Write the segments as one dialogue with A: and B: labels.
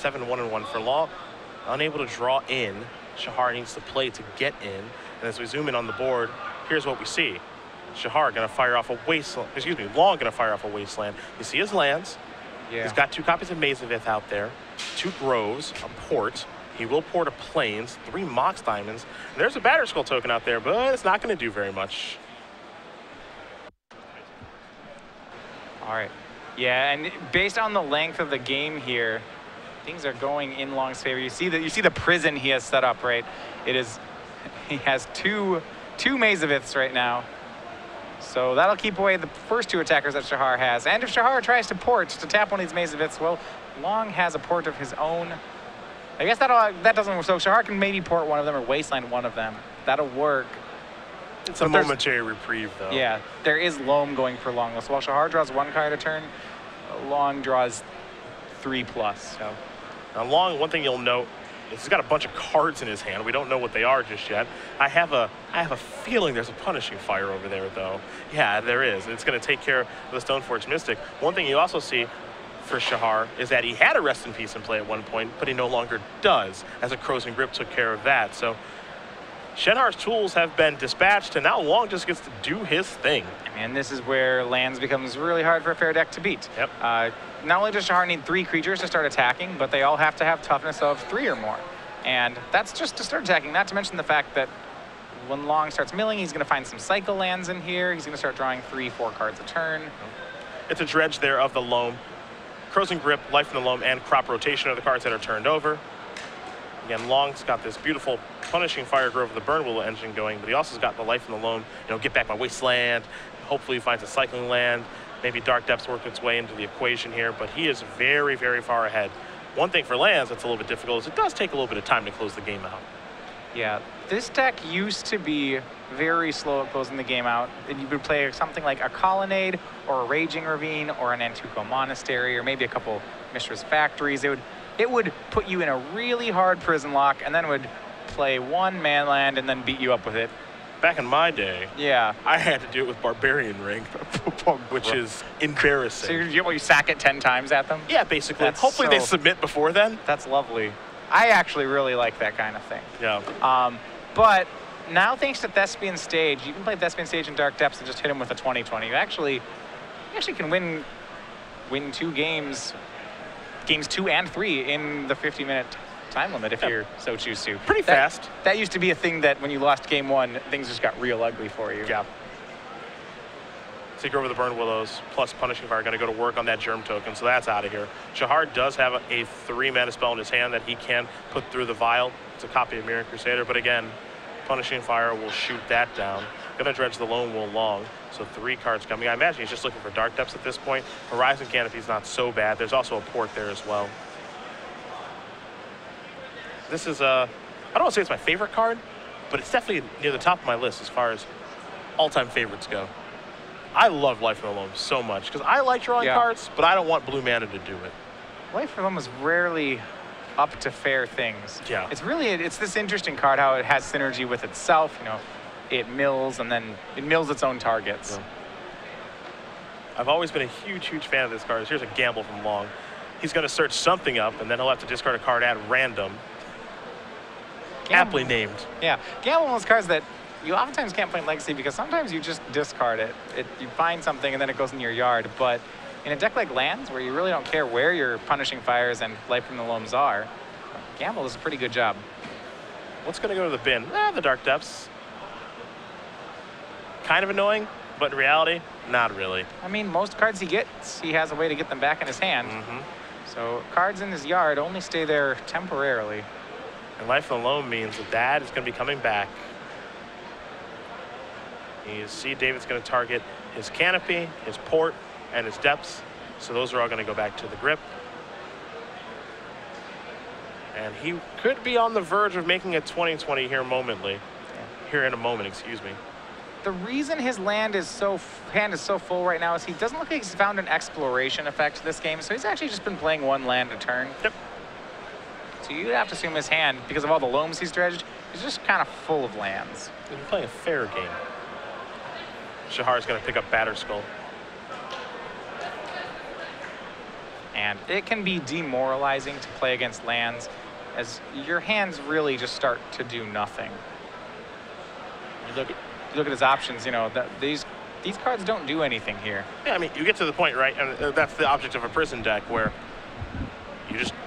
A: 7-1-1 for Long. Unable to draw in. Shahar needs to play to get in. And as we zoom in on the board, here's what we see. Shahar going to fire off a wasteland. Excuse me, Long going to fire off a wasteland. You see his lands.
B: Yeah.
A: He's got 2 copies of Mazavith out there, 2 Groves, a port. He will port a Plains, 3 Mox Diamonds. And there's a Batter Skull token out there, but it's not going to do very much.
B: All right. Yeah, and based on the length of the game here, things are going in Long's favor. You see the prison he has set up, right? He has two Mazaviths right now. So that'll keep away the first 2 attackers that Shahar has. And if Shahar tries to port to tap one of these Mazaviths, well, Long has a port of his own. I guess that doesn't work. So Shahar can maybe port one of them or wasteland one of them. That'll work.
A: It's a momentary reprieve, though.
B: Yeah, there is Loam going for Long. So while Shahar draws 1 card a turn, Long draws 3+. So
A: now Long, one thing you'll note is he's got a bunch of cards in his hand. We don't know what they are just yet. I have a feeling there's a Punishing Fire over there, though. Yeah, there is. It's going to take care of the Stoneforge Mystic. One thing you also see for Shahar is that he had a Rest in Peace in play at one point, but he no longer does, as a Crows and Grip took care of that. So Shenhar's tools have been dispatched, and now Long just gets to do his thing.
B: And this is where lands becomes really hard for a fair deck to beat.
A: Yep.
B: Not only does Shahar need 3 creatures to start attacking, but they all have to have toughness of 3 or more. And that's just to start attacking, not to mention the fact that when Long starts milling, he's going to find some cycle lands in here. He's going to start drawing 3-4 cards a turn.
A: It's a dredge there of the Loam. Crows and Grip, Life in the Loam, and Crop Rotation are the cards that are turned over. Again, Long's got this beautiful Punishing Fire Grove of the Burn Willow engine going, but he also has got the Life in the Loam, get back my Wasteland. Hopefully he finds a cycling land. Maybe Dark Depths work its way into the equation here, but he is very, very far ahead. One thing for lands that's a little bit difficult is it does take a little bit of time to close the game out.
B: Yeah, this deck used to be very slow at closing the game out. You would play something like a Colonnade or a Raging Ravine or an Antuco Monastery or maybe a couple Mishra's Factories. It would put you in a really hard prison lock and then would play 1 man land and then beat you up with it.
A: Back in my day,
B: yeah,
A: I had to do it with Barbarian Ring, which is embarrassing.
B: So you sack it 10 times at them?
A: Yeah, basically. Hopefully they submit before then.
B: That's lovely. I actually really like that kind of thing.
A: Yeah.
B: But now, thanks to Thespian Stage, you can play Thespian Stage in Dark Depths and just hit him with a 20/20. You actually can win 2 games 2 and 3 in the 50-minute time limit if you're so choose to.
A: Pretty fast.
B: That used to be a thing that when you lost game 1, things just got real ugly for you.
A: Yeah. Seeker over the Burn Willows plus Punishing Fire going to go to work on that Germ token, so that's out of here. Shahar does have a 3-mana spell in his hand that he can put through the Vial. It's a copy of Mirror Crusader, but again, Punishing Fire will shoot that down. Going to dredge the Lone Wolf Long, so 3 cards coming. I imagine he's just looking for Dark Depths at this point. Horizon Canopy's not so bad. There's also a port there as well. This is I don't want to say it's my favorite card, but it's definitely near the top of my list as far as all-time favorites go. I love Life in the Loam so much because I like drawing cards, but I don't want blue mana to do it.
B: Life in the Loam is rarely up to fair things.
A: Yeah.
B: It's this interesting card how it has synergy with itself. It mills and then it mills its own targets.
A: Yeah. I've always been a huge, huge fan of this card. Here's a gamble from Long. He's going to search something up, and then he'll have to discard a card at random. Aptly named.
B: Yeah. Gamble on those cards that you oftentimes can't play in Legacy because sometimes you just discard it. You find something and then it goes in your yard. But in a deck like Lands, where you really don't care where your Punishing Fires and Life from the Loams are, Gamble does a pretty good job.
A: What's going to go to the bin? The Dark Depths. Kind of annoying, but in reality, not really.
B: I mean, most cards he gets, he has a way to get them back in his hand. So cards in his yard only stay there temporarily.
A: And Life Alone means that is going to be coming back. You see David's going to target his Canopy, his Port, and his Depths. So those are all going to go back to the Grip. And he could be on the verge of making a 20/20 here here in a moment, excuse me.
B: The reason his hand is so full right now is he doesn't look like he's found an exploration effect this game, so he's actually just been playing 1 land a turn.
A: Yep.
B: So you'd have to assume his hand, because of all the loams he's dredged, is just kind of full of lands.
A: He's playing a fair game. Shahar's going to pick up Batter Skull.
B: And it can be demoralizing to play against lands as your hands really just start to do nothing. You look at his options, you know, these cards don't do anything here.
A: Yeah, I mean, you get to the point, right? And that's the object of a prison deck where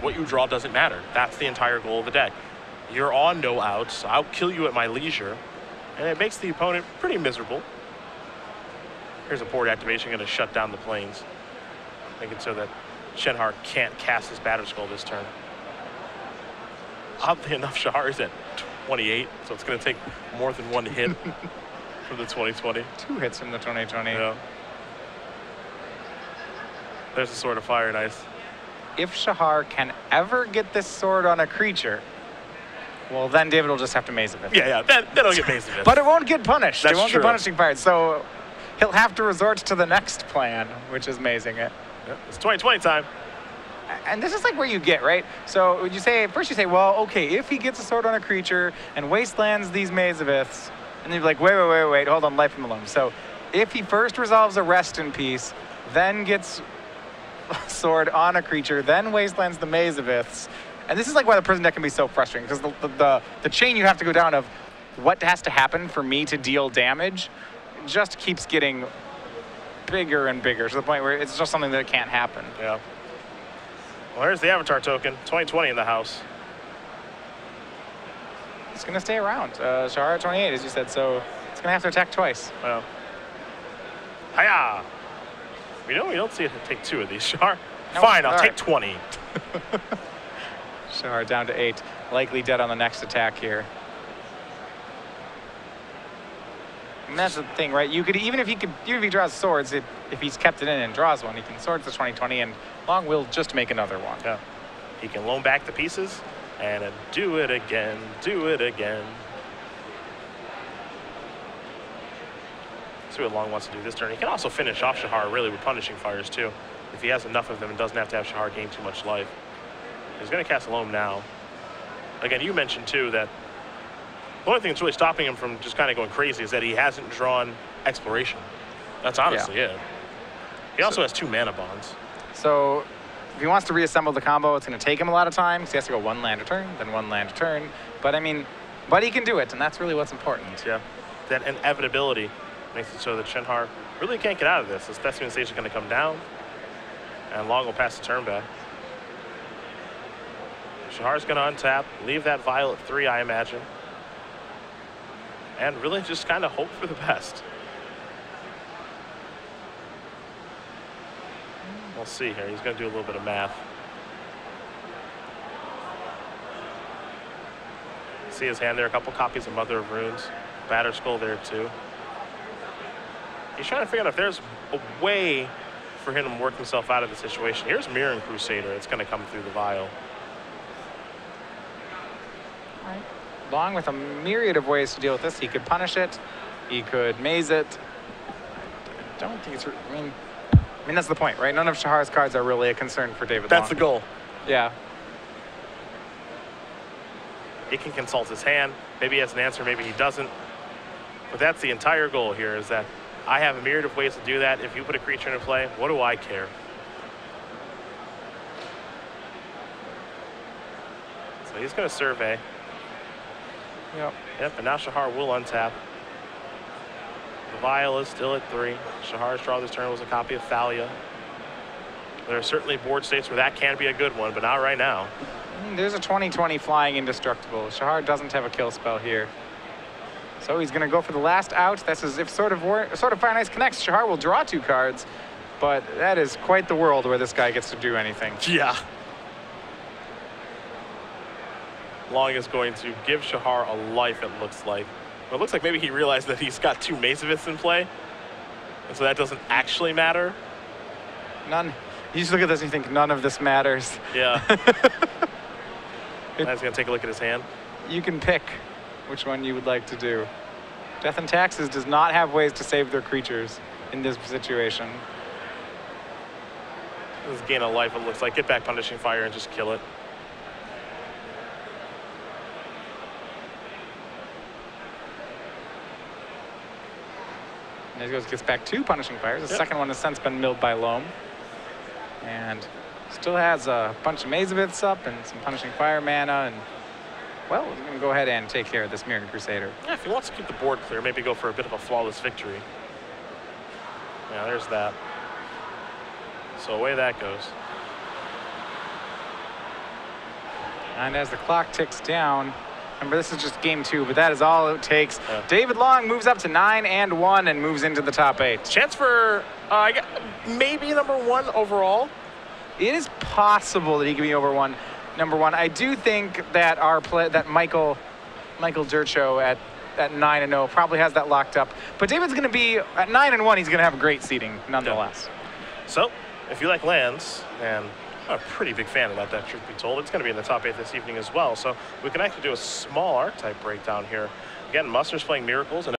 A: what you draw doesn't matter. That's the entire goal of the deck. You're on no outs. I'll kill you at my leisure. And it makes the opponent pretty miserable. Here's a board activation going to shut down the plains. Making so that Shenhar can't cast his Batter Skull this turn. Oddly enough, Shahar is at 28, so it's going to take more than one hit from the 2020.
B: 2 hits from the 2020.
A: Yeah. There's a Sword of Fire and Ice.
B: If Shahar can ever get this sword on a creature, well, then David will just have to Maze of it.
A: Yeah, then it'll get Maze of it.
B: But it won't get punished.
A: That's
B: it won't
A: true.
B: get punishing fired. So he'll have to resort to the next plan, which is mazing it.
A: Yeah, it's 2020 time.
B: And this is like where you get, right? So would you say, first you say, well, okay, if he gets a sword on a creature and wastelands these Mazeviths, and then you're like, wait, hold on, life from alone. So if he first resolves a Rest in Peace, then gets a sword on a creature, then wastelands the Mazeviths, and this is like why the prison deck can be so frustrating, because the chain you have to go down of what has to happen for me to deal damage just keeps getting bigger and bigger to the point where it's just something that can't happen.
A: Yeah. Well, here's the Avatar token. 2020 in the house.
B: It's going to stay around. Shahar at 28, as you said, so it's going to have to attack twice.
A: Well. Hiya! We don't see it take 2 of these, Shahar.
B: Nope.
A: Fine, I'll
B: All
A: take
B: right.
A: 20.
B: Shahar down to 8, likely dead on the next attack here. And that's the thing, right? You could even if he draws swords, if he's kept it in and draws one, he can swords the 2020, and Long will just make another one.
A: Yeah. He can loan back the pieces and do it again, do it again. See what Long wants to do this turn. He can also finish off Shahar really with punishing fires too, if he has enough of them and doesn't have to have Shahar gain too much life. He's going to cast Loam now. Again, you mentioned too that the only thing that's really stopping him from just kind of going crazy is that he hasn't drawn Exploration. That's honestly it. He also has 2 mana bonds.
B: So if he wants to reassemble the combo, it's going to take him a lot of time, because he has to go 1 land a turn, then 1 land a turn. But I mean, he can do it, and that's really what's important.
A: Yeah. That inevitability makes it so that Shenhar really can't get out of this. This Thespian stage is going to come down, and Long will pass the turn back. Shahar's going to untap, leave that Vial at 3, I imagine. And really just kind of hope for the best. We'll see here. He's going to do a little bit of math. See his hand there, a couple copies of Mother of Runes. Batter Skull there too. He's trying to figure out if there's a way for him to work himself out of the situation. Here's Mirren Crusader. It's going to come through the Vial.
B: All right. Long with a myriad of ways to deal with this. He could punish it. He could maze it. I don't think it's... I mean, that's the point, right? None of Shahar's cards are really a concern for David Long.
A: That's the goal.
B: Yeah.
A: He can consult his hand. Maybe he has an answer, maybe he doesn't. But that's the entire goal here, is that I have a myriad of ways to do that. If you put a creature into play, what do I care? So he's going to survey. Yep, and now Shahar will untap. The Vial is still at 3. Shahar's draw this turn was a copy of Thalia. There are certainly board states where that can be a good one, but not right now.
B: There's a 2020 flying indestructible. Shahar doesn't have a kill spell here. So he's going to go for the last out. That's as if Sword of Fire and Ice connects. Shahar will draw 2 cards, but that is quite the world where this guy gets to do anything.
A: Yeah. Long is going to give Shahar a life, it looks like. But it looks like maybe he realized that he's got 2 Mazeviths in play, and so that doesn't actually matter.
B: None. You just look at this and you think, none of this matters.
A: Yeah. He's going to take a look at his hand.
B: You can pick which one you would like to do. Death and Taxes does not have ways to save their creatures in this situation.
A: This is gain a life, it looks like. Get back Punishing Fire and just kill it.
B: And he gets back 2 Punishing Fires. The second one has since been milled by Loam. And Still has a bunch of Mazaviths up and some Punishing Fire mana, and well, we're going to go ahead and take care of this Mirran Crusader.
A: Yeah, if he wants to keep the board clear, maybe go for a bit of a flawless victory. Yeah, there's that. So away that goes.
B: And as the clock ticks down, remember this is just game 2, but that is all it takes. Yeah. David Long moves up to 9-1 and moves into the top 8.
A: Chance for maybe number 1 overall.
B: It is possible that he could be number one. I do think that Michael Dircho at 9-0 probably has that locked up. But David's going to be at 9-1. He's going to have great seating nonetheless.
A: Yeah. So if you like lands, and I'm a pretty big fan of that, truth be told, it's going to be in the top 8 this evening as well. So we can actually do a small archetype breakdown here. Again, Muster's playing Miracles. And